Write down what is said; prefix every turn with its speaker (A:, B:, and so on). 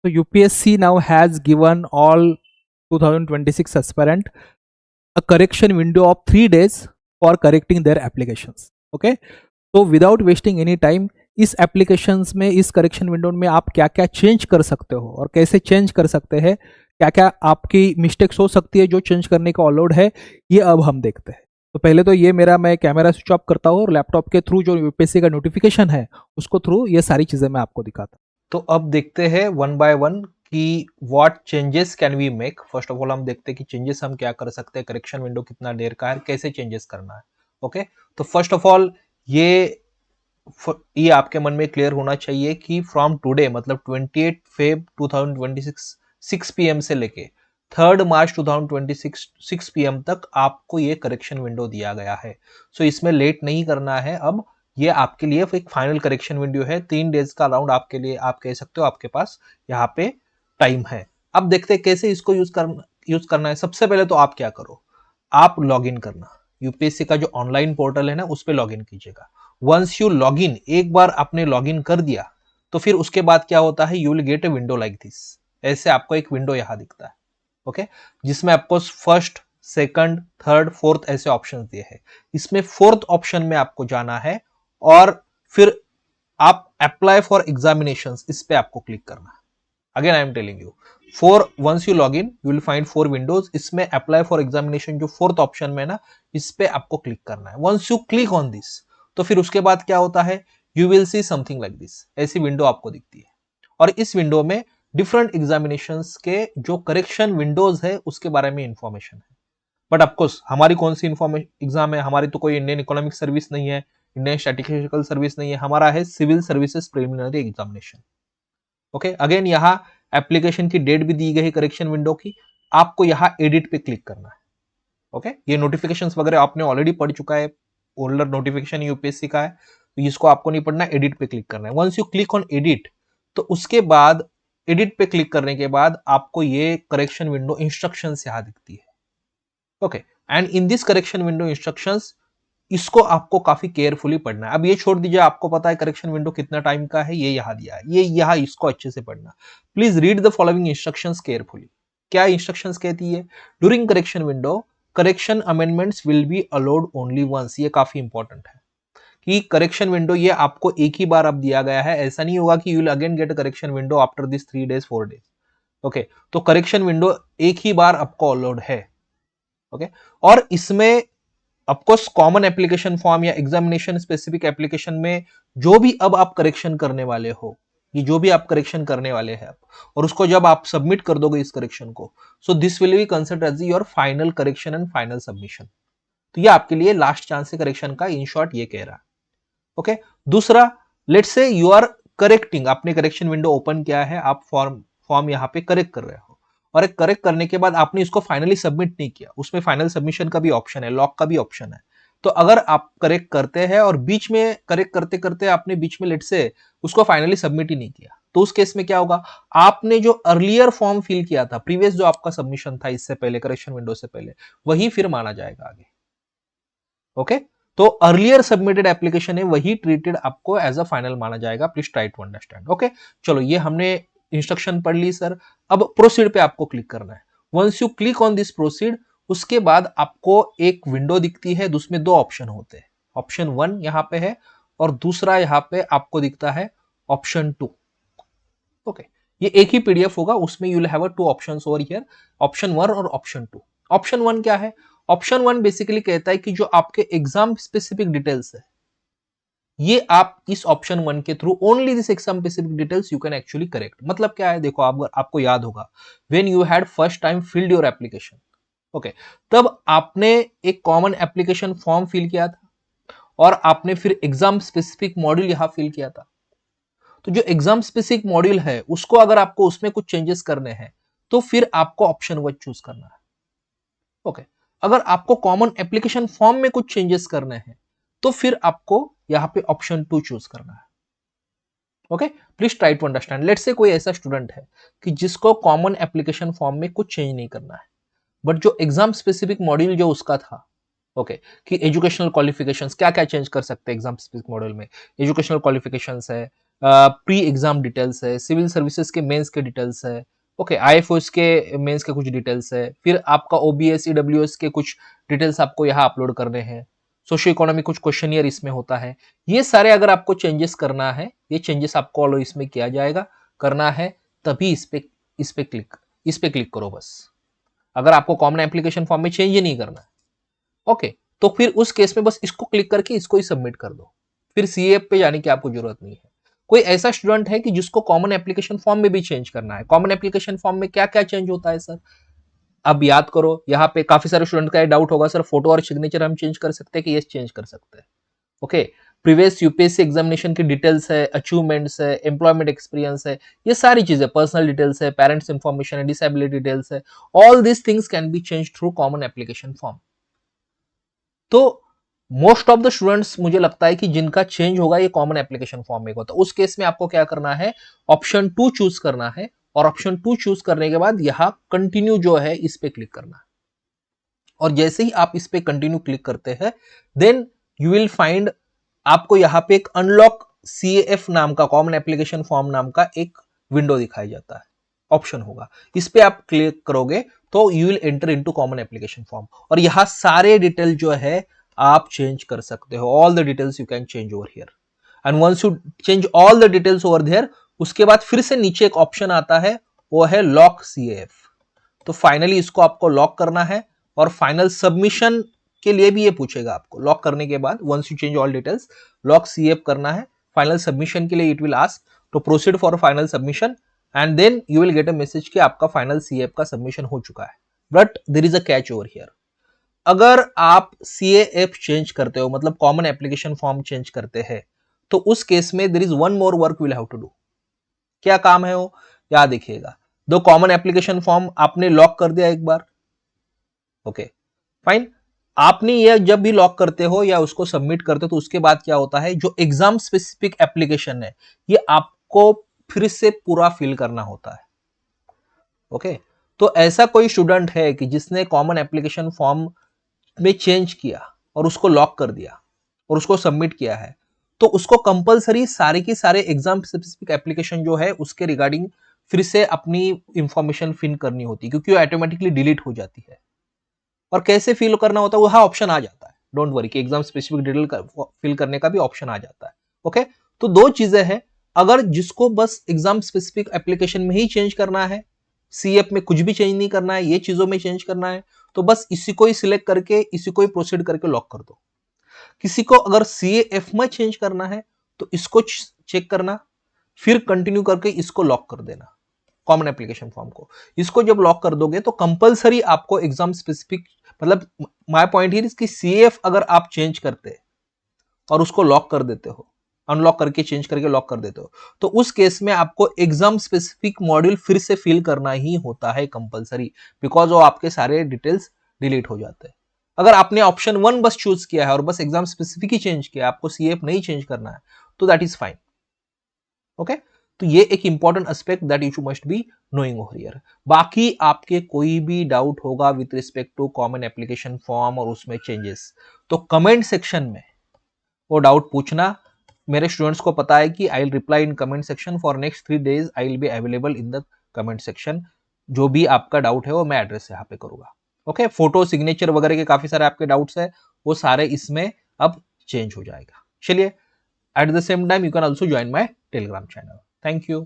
A: So UPSC now has given all 2026 aspirant a correction window of 3 days for correcting their applications. Okay, तो without wasting any time इस applications में, इस correction window में आप क्या क्या चेंज कर सकते हो और कैसे चेंज कर सकते हैं, क्या क्या आपकी मिस्टेक्स हो सकती है जो चेंज करने का अलाउड है, ये अब हम देखते हैं। तो पहले तो ये मेरा, मैं कैमरा स्विच ऑफ करता हूँ और लैपटॉप के थ्रू जो यूपीएससी का नोटिफिकेशन है उसको थ्रू ये सारी चीजें मैं आपको दिखाता हूँ। तो अब देखते हैं वन बाय वन कि what changes can we make. First of all हम देखते हैं कि चेंजेस हम क्या कर सकते हैं, करेक्शन विंडो कितना देर का है, कैसे चेंजेस करना है। ओके, तो फर्स्ट ऑफ ऑल ये आपके मन में क्लियर होना चाहिए कि फ्रॉम टुडे मतलब 28 फेब 2026 6 पीएम से लेके 3 मार्च 2026 6 पीएम तक आपको ये करेक्शन विंडो दिया गया है। सो इसमें लेट नहीं करना है। अब ये आपके लिए एक फाइनल करेक्शन विंडो है, 3 डेज का अराउंड आपके लिए, आप कह सकते हो आपके पास यहाँ पे टाइम है। अब देखते हैं कैसे इसको यूज करना है। सबसे पहले तो आप क्या करो, आप लॉग इन करना, यूपीएससी का जो ऑनलाइन पोर्टल है ना उस पर लॉग इन कीजिएगा। वंस यू लॉग इन, एक बार आपने लॉग इन कर दिया तो फिर उसके बाद क्या होता है, you will gate a window like this. ऐसे आपको एक विंडो यहां दिखता है। ओके, जिसमें आपको फर्स्ट, सेकंड, थर्ड, फोर्थ ऐसे ऑप्शंस दिए हैं। इसमें फोर्थ ऑप्शन में आपको जाना है और फिर आप अप्लाई फॉर एग्जामिनेशन इस पे आपको क्लिक करना है। Again I am telling you, once you log in you will find 4 windows. इसमें अप्लाई फॉर एग्जामिनेशन जो फोर्थ ऑप्शन में ना, इस पे आपको क्लिक करना है। Once you click on this तो फिर उसके बाद क्या होता है, you will see something like this, ऐसी विंडो आपको दिखती है। और इस विंडो में डिफरेंट एग्जामिनेशंस के जो करेक्शन विंडोज है उसके बारे में इंफॉर्मेशन है। बट ऑफकोर्स हमारी कौन सी एग्जाम है, हमारी तो कोई इंडियन इकोनॉमिक सर्विस नहीं है, इंडियन स्टैटिस्टिकल सर्विस नहीं है, हमारा है civil services preliminary examination. Okay, again यहाँ एप्लीकेशन की डेट भी दी गई है करेक्शन विंडो की, आपको यहाँ एडिट पे क्लिक करना है। ओके, ये नोटिफिकेशंस वगैरह आपने ऑलरेडी पढ़ चुका है, ओल्डर नोटिफिकेशन यूपीएससी का है, तो इसको आपको नहीं पढ़ना, एडिट पे क्लिक करना है। Once you click on edit तो उसके बाद एडिट पे क्लिक करने के बाद आपको ये करेक्शन विंडो इंस्ट्रक्शंस यहाँ दिखती है। Okay, and in this correction window instructions, इसको आपको काफी केयरफुली पढ़ना है। अब ये छोड़ दीजिए, आपको पता है करेक्शन विंडो कितना टाइम का है, ये यहां दिया है, ये यहां इसको अच्छे से पढ़ना। Please read the following instructions carefully. क्या इंस्ट्रक्शंस कहती है, during correction window correction amendments will be allowed only once. ये काफी इंपॉर्टेंट है कि करेक्शन विंडो ये आपको एक ही बार अब दिया गया है, ऐसा नहीं होगा कि you will again get a correction window after this 3 days 4 days। Okay, तो करेक्शन विंडो एक ही बार आपको अलाउड है। ओके, और इसमें ऑफकोर्स कॉमन एप्लीकेशन फॉर्म या एग्जामिनेशन स्पेसिफिक एप्लीकेशन में जो भी अब आप करेक्शन करने वाले हो, ये जो भी आप करेक्शन करने वाले हैं और उसको जब आप सबमिट कर दोगे इस करेक्शन को, so this will be considered as your final correction and final submission. तो ये आपके लिए लास्ट चांस है करेक्शन का, इन शॉर्ट ये कह रहा है। ओके, दूसरा, let's say you are correcting, आपने करेक्शन विंडो ओपन किया है, आप फॉर्म यहाँ पे करेक्ट कर रहे हो और एक करेक्ट करने के बाद आपने इसको फाइनली सबमिट नहीं किया, उसमें फाइनल सबमिशन का भी ऑप्शन है, लॉक का भी ऑप्शन है। तो अगर आप करेक्ट करते हैं और बीच में करेक्ट करते करते आपने बीच में लेट से उसको फाइनली सबमिट ही नहीं किया, तो उस केस में क्या होगा, आपने जो अर्लियर फॉर्म फिल किया था, प्रीवियस जो आपका सबमिशन था इससे पहले, करेक्शन विंडो से पहले, वही फिर माना जाएगा आगे। ओके, तो अर्लियर सबमिटेड एप्लीकेशन है वही ट्रीटेड आपको एज अ फाइनल माना जाएगा। Please try to understand. Okay, चलो ये हमने इंस्ट्रक्शन पढ़ ली सर। अब प्रोसीड पे आपको क्लिक करना है। Once you click on this proceed, उसके बाद आपको एक विंडो दिखती है, उसमें 2 ऑप्शन होते हैं। ऑप्शन 1 यहाँ पे है और दूसरा यहाँ पे आपको दिखता है ऑप्शन 2। ओके, ये एक ही पीडीएफ होगा, उसमें you will have 2 options over here, option 1 और ऑप्शन 2। ऑप्शन 1 क्या है, ऑप्शन 1 बेसिकली कहता है कि जो आपके एग्जाम स्पेसिफिक डिटेल्स है, ये आप इस ऑप्शन 1 के through only this exam specific details you can actually correct. मतलब क्या है, देखो आपको याद होगा when you had first time field your application, okay, तब आपने एक कॉमन एप्लीकेशन फॉर्म फिल किया था और आपने फिर एग्जाम स्पेसिफिक मॉड्यूल यहां फिल किया था। तो जो एग्जाम स्पेसिफिक मॉड्यूल है उसको अगर आपको उसमें कुछ चेंजेस करने हैं तो फिर आपको ऑप्शन 1 चूज करना है। ओके, अगर आपको कॉमन एप्लीकेशन फॉर्म में कुछ चेंजेस करने हैं तो फिर आपको यहां पे ऑप्शन 2 चूज करना है। Okay, please try to understand. Let's say कोई ऐसा स्टूडेंट है कि जिसको कॉमन एप्लीकेशन फॉर्म में कुछ चेंज नहीं करना है, बट जो एग्जाम स्पेसिफिक मॉड्यूल जो उसका था, ओके, कि एजुकेशनल क्वालिफिकेशंस क्या क्या चेंज कर सकते हैं एग्जाम स्पेसिफिक मॉड्यूल में, एजुकेशनल क्वालिफिकेशंस है, प्री एग्जाम डिटेल्स है, सिविल सर्विसेज के मेंस के डिटेल्स है, ओके, आईएफओएस के मेंस के कुछ डिटेल्स है, फिर आपका ओबीएस ईडब्ल्यूएस के कुछ डिटेल्स आपको यहाँ अपलोड करने हैं, सोशियो इकोनॉमिक कुछ क्वेश्चनियर इसमें होता है। ये सारे अगर आपको चेंजेस करना है, ये चेंजेस आपको ऑलो इसमें किया जाएगा, करना है तभी इस पे क्लिक करो बस। अगर आपको कॉमन एप्लीकेशन फॉर्म में चेंज ही नहीं करना है, ओके, तो फिर उस केस में बस इसको क्लिक करके इसको ही सबमिट कर दो, फिर सीएफ पे जाने की आपको जरूरत नहीं है। कोई ऐसा स्टूडेंट है कि जिसको कॉमन एप्लीकेशन फॉर्म में भी चेंज करना है, कॉमन एप्लीकेशन फॉर्म में क्या क्या चेंज होता है सर, अब याद करो, यहाँ पे काफी सारे स्टूडेंट का डाउट होगा सर फोटो और सिग्नेचर हम चेंज कर सकते हैं कि यस चेंज कर सकते हैं, ओके, प्रीवियस यूपीएससी एग्जामिनेशन की डिटेल्स है, अचीवमेंट्स है, एम्प्लॉयमेंट एक्सपीरियंस है, ये सारी चीजें, पर्सनल डिटेल्स है, पेरेंट्स इंफॉर्मेशन है, डिसेबिलिटी डिटेल्स है, all this things can be change through common application form. तो मोस्ट ऑफ द स्टूडेंट्स मुझे लगता है कि जिनका चेंज होगा ये कॉमन एप्लीकेशन फॉर्म में होता है, उस केस में आपको क्या करना है, ऑप्शन 2 चूज करना है, और ऑप्शन 2 चूज करने के बाद यहां कंटिन्यू जो है इस पे क्लिक करना है, और जैसे ही आप इस पे कंटिन्यू क्लिक करते हैं देन यू विल फाइंड आपको यहाँ पे एक अनलॉक सीएएफ नाम का, कॉमन एप्लीकेशन फॉर्म नाम का एक विंडो दिखाई जाता है, ऑप्शन होगा, इस पे आप क्लिक करोगे तो you will enter into common application form, और यहां सारे डिटेल जो है आप चेंज कर सकते हो, all the details you can change over here, and once you change all the details over here, उसके बाद फिर से नीचे एक ऑप्शन आता है, वो है लॉक सीएएफ। तो फाइनली इसको आपको लॉक करना है, और फाइनल सबमिशन के लिए भी ये पूछेगा आपको, लॉक करने के बाद once you change all details lock CF करना है, फाइनल सबमिशन के लिए it will ask to proceed for final submission, and then you will get a message कि आपका फाइनल सीएफ का सबमिशन हो चुका है। But there is a catch over here, अगर आप सीएएफ चेंज करते हो, मतलब कॉमन एप्लीकेशन फॉर्म चेंज करते हैं, तो उस केस में there is one more work will have to do. क्या काम है वो, या देखिएगा, दो कॉमन एप्लीकेशन फॉर्म आपने लॉक कर दिया एक बार, ओके फाइन, आपने ये जब भी लॉक करते हो या उसको सबमिट करते हो तो उसके बाद क्या होता है, जो एग्जाम स्पेसिफिक एप्लीकेशन है ये आपको फिर से पूरा फिल करना होता है, ओके। तो ऐसा कोई स्टूडेंट है कि जिसने कॉमन एप्लीकेशन फॉर्म में चेंज किया और उसको लॉक कर दिया और उसको सबमिट किया है, तो उसको कंपलसरी सारे की सारे एग्जाम स्पेसिफिक एप्लीकेशन जो है उसके रिगार्डिंग फिर से अपनी इंफॉर्मेशन फिल करनी होती है, क्योंकि वो ऑटोमेटिकली डिलीट हो जाती है। और कैसे फिल करना होता है, वहां ऑप्शन आ जाता है, डोंट वरी, कि एग्जाम स्पेसिफिक डिटेल फिल करने का भी ऑप्शन आ जाता है, ओके। तो दो चीजें हैं, अगर जिसको बस एग्जाम स्पेसिफिक एप्लीकेशन में ही चेंज करना है, सीएफ में कुछ भी चेंज नहीं करना है, ये चीजों में चेंज करना है, तो बस इसी को ही सिलेक्ट करके इसी को ही प्रोसीड करके लॉक कर दो। किसी को अगर सीएफ में चेंज करना है तो इसको चेक करना, फिर कंटिन्यू करके इसको लॉक कर देना, कॉमन एप्लीकेशन फॉर्म को। इसको जब लॉक कर दोगे तो कंपलसरी आपको एग्जाम स्पेसिफिक, मतलब माय पॉइंट हियर इज कि सीएफ अगर आप चेंज करते और उसको लॉक कर देते हो, अनलॉक करके चेंज करके लॉक कर देते हो, तो उस केस में आपको एग्जाम स्पेसिफिक मॉड्यूल फिर से फिल करना ही होता है कंपलसरी, बिकॉज वो आपके सारे डिटेल्स डिलीट हो जाते हैं। अगर आपने ऑप्शन 1 बस चूज किया है और बस एग्जाम स्पेसिफिक ही चेंज किया, आपको सीएफ नहीं चेंज करना है, तो दैट इज फाइन, ओके। तो ये एक important aspect that you must be knowing over here. बाकी आपके कोई भी डाउट होगा with respect to common application form और उसमें चेंजेस, तो कमेंट सेक्शन में वो डाउट पूछना। मेरे स्टूडेंट्स को पता है कि I will reply in comment section for next 3 days, I will be available in the comment section. जो भी आपका डाउट है वो मैं एड्रेस यहाँ पे करूंगा, ओके। फोटो सिग्नेचर वगैरह के काफी सारे आपके डाउट्स है, वो सारे इसमें अब चेंज हो जाएगा। चलिए, at the same time you can also join my telegram channel. Thank you.